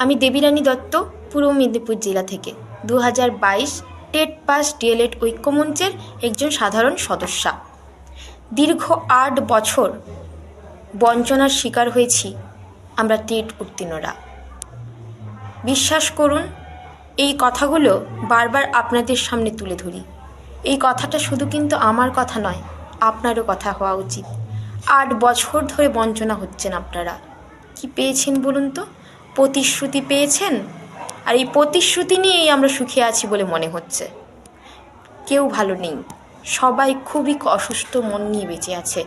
আমি দেবীরানী দত্ত, পূর্ব মেদিনীপুর জেলা থেকে 2022 টেট পাস ডিএলএড ঐক্যমঞ্চের একজন সাধারণ সদস্যা। দীর্ঘ 8 বছর বঞ্চনার শিকার হয়েছি আমরা টেট উত্তীর্ণরা। বিশ্বাস করুন, এই কথাগুলো বারবার আপনাদের সামনে তুলে ধরি। এই কথাটা শুধু কিন্তু আমার কথা নয়, আপনারও কথা হওয়া উচিত। 8 বছর ধরে বঞ্চনা হচ্ছেন আপনারা। কি পেয়েছেন বলুন তো? প্রতিশ্রুতি পেয়েছেন, আর এই প্রতিশ্রুতি নিয়েই আমরা সুখে আছি বলে মনে হচ্ছে। কেউ ভালো নেই, সবাই খুবই অসুস্থ মন নিয়ে বেঁচে আছে।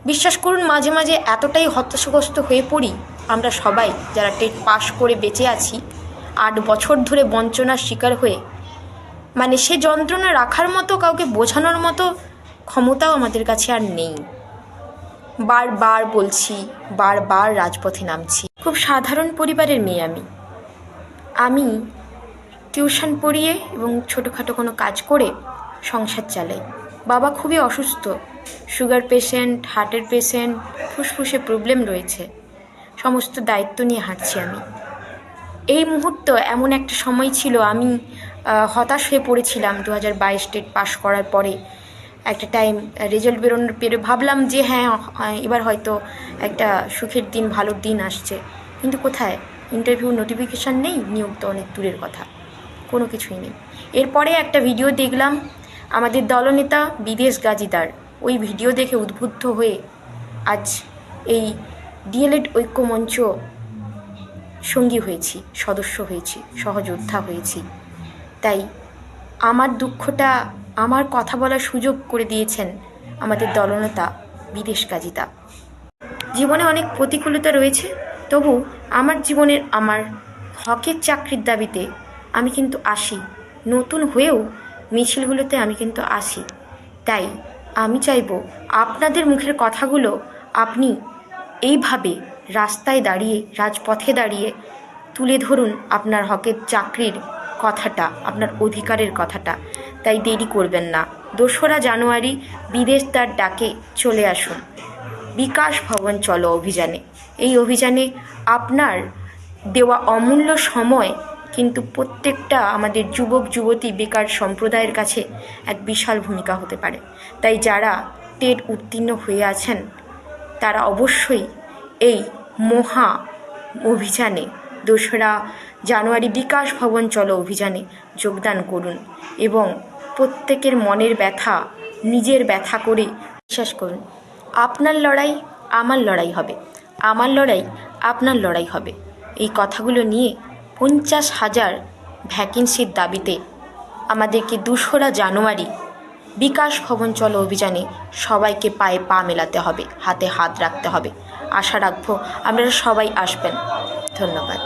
বিশ্বাস করুন, মাঝে মাঝে এতটাই হতাশাগ্রস্ত হয়ে পড়ি আমরা সবাই যারা টেট পাশ করে বেঁচে আছি 8 বছর ধরে বঞ্চনার শিকার হয়ে। মানে সে যন্ত্রণা রাখার মতো, কাউকে বোঝানোর মতো ক্ষমতাও আমাদের কাছে আর নেই। বারবার বলছি, বারবার রাজপথে নামছি। খুব সাধারণ পরিবারের মেয়ে আমি টিউশন পড়িয়ে এবং ছোটোখাটো কোনো কাজ করে সংসার চালাই। বাবা খুবই অসুস্থ, সুগার পেশেন্ট, হার্টের পেশেন্ট, ফুসফুসে প্রবলেম রয়েছে। সমস্ত দায়িত্ব নিয়ে হাঁটছি আমি। এই মুহূর্ত এমন একটা সময় ছিল, আমি হতাশ হয়ে পড়েছিলাম 2022 টেট পাস করার পরে। একটা টাইম রেজাল্ট বেরোনোর পরে ভাবলাম যে হ্যাঁ, এবার হয়তো একটা সুখের দিন, ভালোর দিন আসছে। কিন্তু কোথায়? ইন্টারভিউ নোটিফিকেশান নেই, নিয়োগ তো অনেক দূরের কথা, কোনো কিছুই নেই। এরপরে একটা ভিডিও দেখলাম আমাদের দলনেতা বিদেশ গাজীদার। ওই ভিডিও দেখে উদ্বুদ্ধ হয়ে আজ এই ডিএলএড ঐক্যমঞ্চ সঙ্গী হয়েছি, সদস্য হয়েছি, সহযোদ্ধা হয়েছি। তাই আমার দুঃখটা, আমার কথা বলার সুযোগ করে দিয়েছেন আমাদের দলনেতা বিদেশ গাজীদা। জীবনে অনেক প্রতিকূলতা রয়েছে, তবু আমার জীবনের আমার হকের চাকরির দাবিতে আমি কিন্তু আসি। নতুন হয়েও মিছিলগুলোতে আমি কিন্তু আসি। তাই আমি চাইব আপনাদের মুখের কথাগুলো আপনি এইভাবে রাস্তায় দাঁড়িয়ে, রাজপথে দাঁড়িয়ে তুলে ধরুন আপনার হকের চাকরির কথাটা, আপনার অধিকারের কথাটা। তাই দেরি করবেন না। 2রা জানুয়ারি বিদেশ তার ডাকে চলে আসুন বিকাশ ভবন চলো অভিযানে। এই অভিযানে আপনার দেওয়া অমূল্য সময় কিন্তু প্রত্যেকটা আমাদের যুবক যুবতী বেকার সম্প্রদায়ের কাছে এক বিশাল ভূমিকা হতে পারে। তাই যারা টেট উত্তীর্ণ হয়ে আছেন তারা অবশ্যই এই মহা অভিযানে 2রা জানুয়ারি বিকাশ ভবন চলো অভিযানে যোগদান করুন এবং প্রত্যেকের মনের ব্যথা নিজের ব্যথা করে, বিশ্বাস করুন, আপনার লড়াই আমার লড়াই হবে, আমার লড়াই আপনার লড়াই হবে। এই কথাগুলো নিয়ে 50,000 ভ্যাকেন্সির দাবিতে আমাদেরকে 2রা জানুয়ারি বিকাশ ভবন চলো অভিযানে সবাইকে পায়ে পা মেলাতে হবে, হাতে হাত রাখতে হবে। আশা রাখবো আপনারা সবাই আসবেন। ধন্যবাদ।